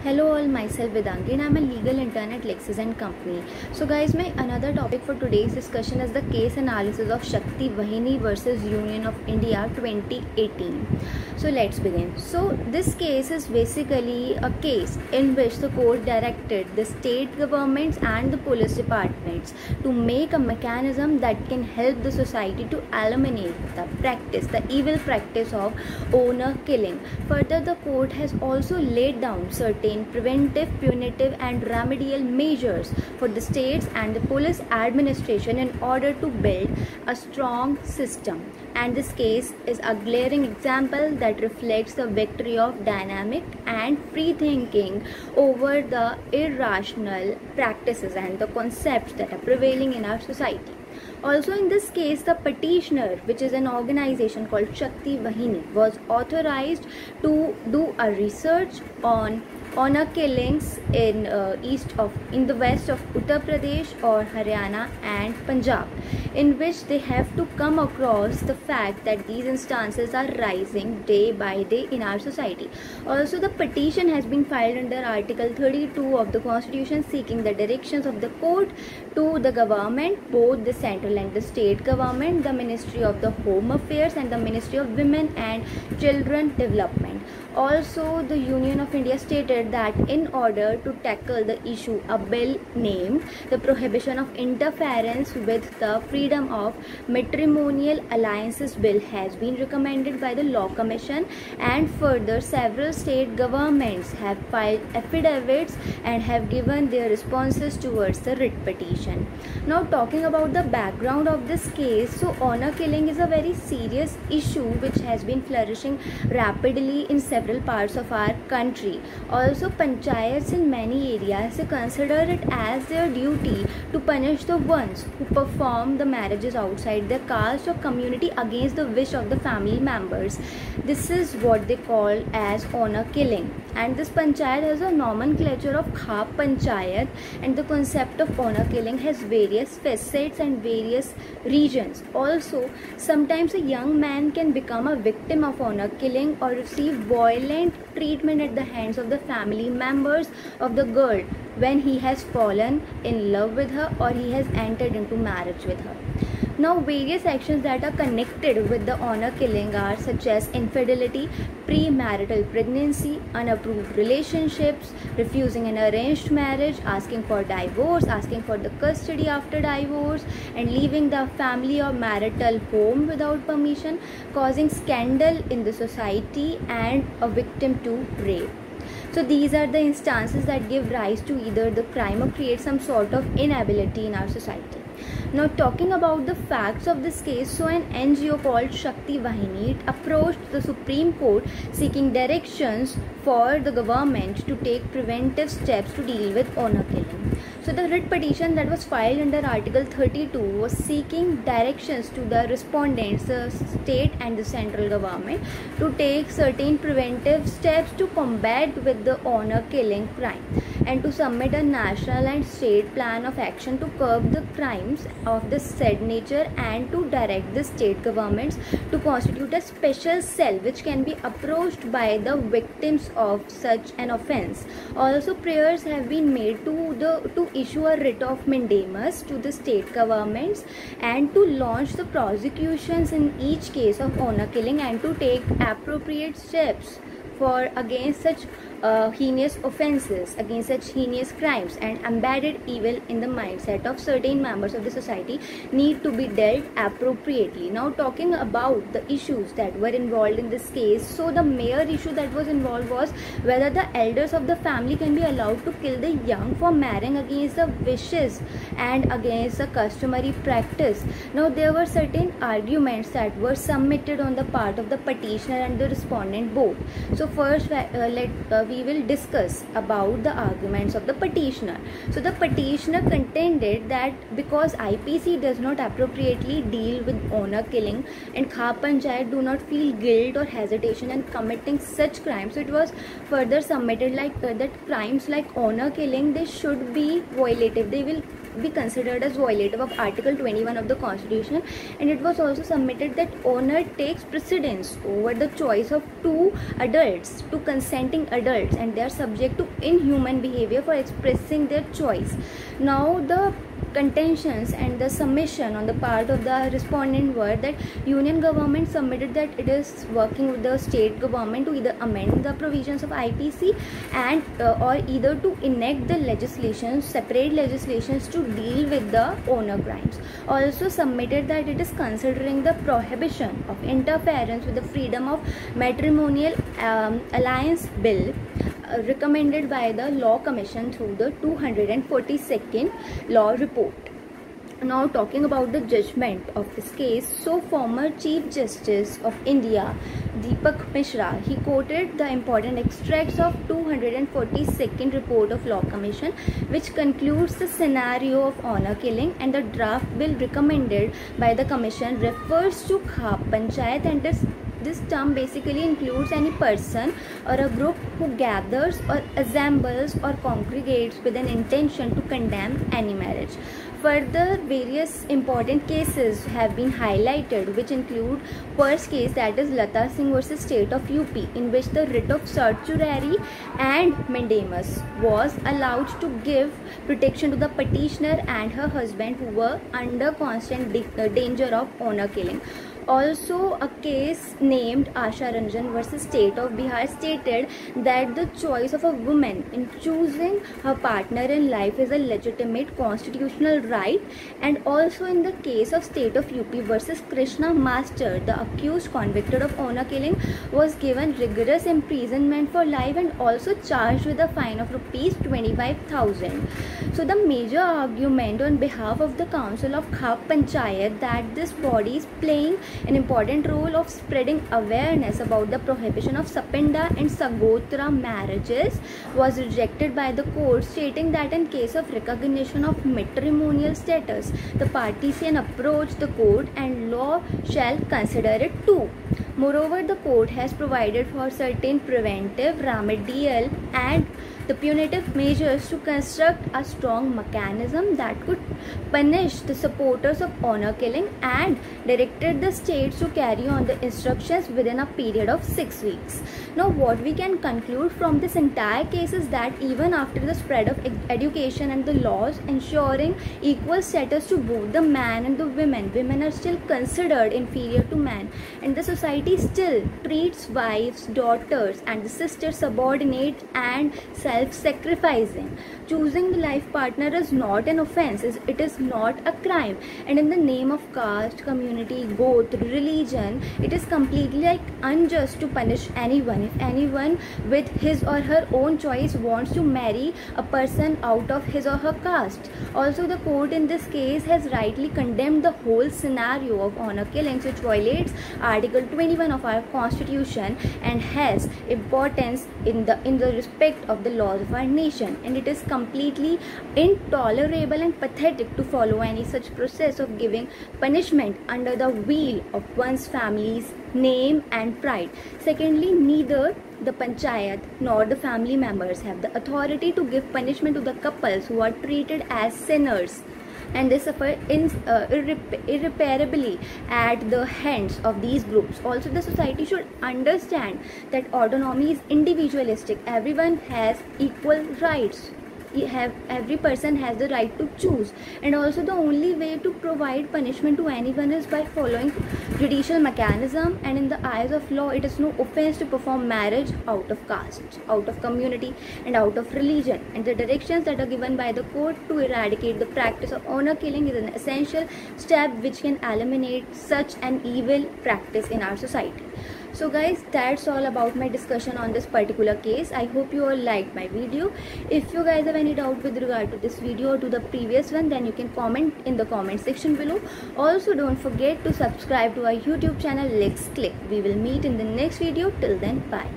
Hello all, myself Vedangi and I'm a legal intern at Lexis and Company. So guys, my another topic for today's discussion is the case analysis of Shakti Vahini versus Union of India 2018. So let's begin. So this case is basically a case in which the court directed the state governments and the police departments to make a mechanism that can help the society to eliminate the evil practice of owner killing. Further, the court has also laid down certain preventive, punitive and remedial measures for the states and the police administration in order to build a strong system. And this case is a glaring example that reflects the victory of dynamic and free thinking over the irrational practices and the concepts that are prevailing in our society. Also in this case, the petitioner, which is an organization called Shakti Vahini, was authorized to do a research on honor killings in the west of Uttar Pradesh or Haryana and Punjab, in which they have to come across the fact that these instances are rising day by day in our society. Also, the petition has been filed under Article 32 of the Constitution, seeking the directions of the court to the government, both the central and the state government, the Ministry of the Home Affairs and the Ministry of Women and Children Development. Also, the Union of India stated that in order to tackle the issue, a bill named the Prohibition of Interference with the Freedom of Matrimonial Alliances Bill has been recommended by the Law Commission, and further several state governments have filed affidavits and have given their responses towards the writ petition. Now, talking about the background of this case, so honor killing is a very serious issue which has been flourishing rapidly in several parts of our country. Also, panchayats in many areas consider it as their duty to punish the ones who perform the marriages outside their caste or community against the wish of the family members. This is what they call as honor killing, and this panchayat has a nomenclature of Khap Panchayat, and the concept of honor killing has various facets and various regions. Also, sometimes a young man can become a victim of honor killing or receive violent treatment at the hands of the family members of the girl when he has fallen in love with her or he has entered into marriage with her. Now, various actions that are connected with the honor killing are such as infidelity, premarital pregnancy, unapproved relationships, refusing an arranged marriage, asking for divorce, asking for the custody after divorce, and leaving the family or marital home without permission, causing scandal in the society, and a victim to rape. So these are the instances that give rise to either the crime or create some sort of inability in our society. Now, talking about the facts of this case, so an NGO called Shakti Vahini approached the Supreme Court seeking directions for the government to take preventive steps to deal with honor killing. So the writ petition that was filed under Article 32 was seeking directions to the respondents, the state and the central government, to take certain preventive steps to combat with the honor killing crime, and to submit a national and state plan of action to curb the crimes of the said nature, and to direct the state governments to constitute a special cell which can be approached by the victims of such an offence. Also, prayers have been made to issue a writ of mandamus to the state governments and to launch the prosecutions in each case of honor killing, and to take appropriate steps for against such heinous offences, against such heinous crimes, and embedded evil in the mindset of certain members of the society need to be dealt appropriately. Now, talking about the issues that were involved in this case, so the major issue that was involved was whether the elders of the family can be allowed to kill the young for marrying against the wishes and against the customary practice. Now, there were certain arguments that were submitted on the part of the petitioner and the respondent both. So first, we will discuss about the arguments of the petitioner. So the petitioner contended that because IPC does not appropriately deal with honor killing and Khap Panchayat do not feel guilt or hesitation in committing such crimes, so it was further submitted like that crimes like honor killing, they should be violative. They will be considered as violative of Article 21 of the Constitution, and it was also submitted that honor takes precedence over the choice of two consenting adults, and they are subject to inhuman behavior for expressing their choice. Now the contentions and the submission on the part of the respondent were that union government submitted that it is working with the state government to either amend the provisions of IPC and or either to enact the legislation, separate legislations to deal with the honor crimes. Also submitted that it is considering the prohibition of interference with the freedom of matrimonial alliance bill recommended by the Law Commission through the 242nd Law Report. Now talking about the judgment of this case, so former Chief Justice of India Deepak Mishra, he quoted the important extracts of 242nd Report of Law Commission, which concludes the scenario of honor killing, and the draft bill recommended by the commission refers to Khap Panchayat, and this term basically includes any person or a group who gathers or assembles or congregates with an intention to condemn any marriage. Further, various important cases have been highlighted, which include first case, that is Lata Singh versus State of UP, in which the writ of certiorari and mandamus was allowed to give protection to the petitioner and her husband, who were under constant danger of honor killing. Also, a case named Asha Ranjan versus State of Bihar stated that the choice of a woman in choosing her partner in life is a legitimate constitutional right. And also in the case of State of UP versus Krishna Master, the accused convicted of honor killing was given rigorous imprisonment for life and also charged with a fine of rupees 25,000. So the major argument on behalf of the Council of Khap Panchayat that this body is playing an important role of spreading awareness about the prohibition of Sapinda and Sagotra marriages was rejected by the court, stating that in case of recognition of matrimonial status, the parties can approach the court and law shall consider it too. Moreover, the court has provided for certain preventive, remedial and the punitive measures to construct a strong mechanism that could punish the supporters of honor killing, and directed the states to carry on the instructions within a period of 6 weeks. Now, what we can conclude from this entire case is that even after the spread of education and the laws ensuring equal status to both the man and the women are still considered inferior to man, and the society still treats wives, daughters and the sisters subordinate and self-sacrificing. Choosing the life partner is not an offense, it is not a crime, and in the name of caste, community, goth, religion, it is completely unjust to punish anyone if anyone with his or her own choice wants to marry a person out of his or her caste. Also, the court in this case has rightly condemned the whole scenario of honor killings, which violates Article 21 of our Constitution and has importance in the respect of the laws of our nation, and it is completely intolerable and pathetic to follow any such process of giving punishment under the wheel of one's family's name and pride. Secondly, neither the panchayat nor the family members have the authority to give punishment to the couples who are treated as sinners and they suffer irreparably at the hands of these groups. Also, the society should understand that autonomy is individualistic. Everyone has equal rights. Every person has the right to choose, and also the only way to provide punishment to anyone is by following judicial mechanism, and in the eyes of law it is no offense to perform marriage out of caste, out of community and out of religion, and the directions that are given by the court to eradicate the practice of honor killing is an essential step which can eliminate such an evil practice in our society. So guys, that's all about my discussion on this particular case. I hope you all liked my video. If you guys have any doubt with regard to this video or to the previous one, then you can comment in the comment section below. Also, don't forget to subscribe to our YouTube channel Lex Click. We will meet in the next video. Till then, bye.